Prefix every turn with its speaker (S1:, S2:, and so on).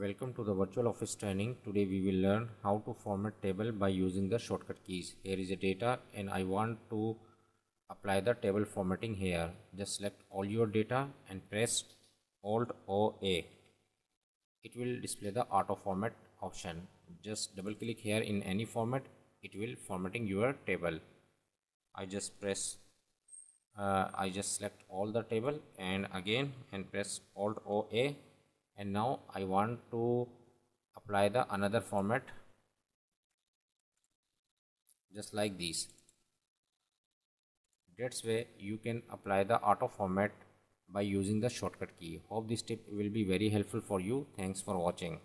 S1: Welcome to the virtual office training. Today we will learn how to format table by using the shortcut keys. Here is a data and I want to apply the table formatting here. Just select all your data and press Alt O A. It will display the auto format option. Just double click here in any format. It will formatting your table. I just select all the table and again and press Alt O A. And now I want to apply the another format just like this. That's way you can apply the auto format by using the shortcut key. Hope this tip will be very helpful for you. Thanks for watching.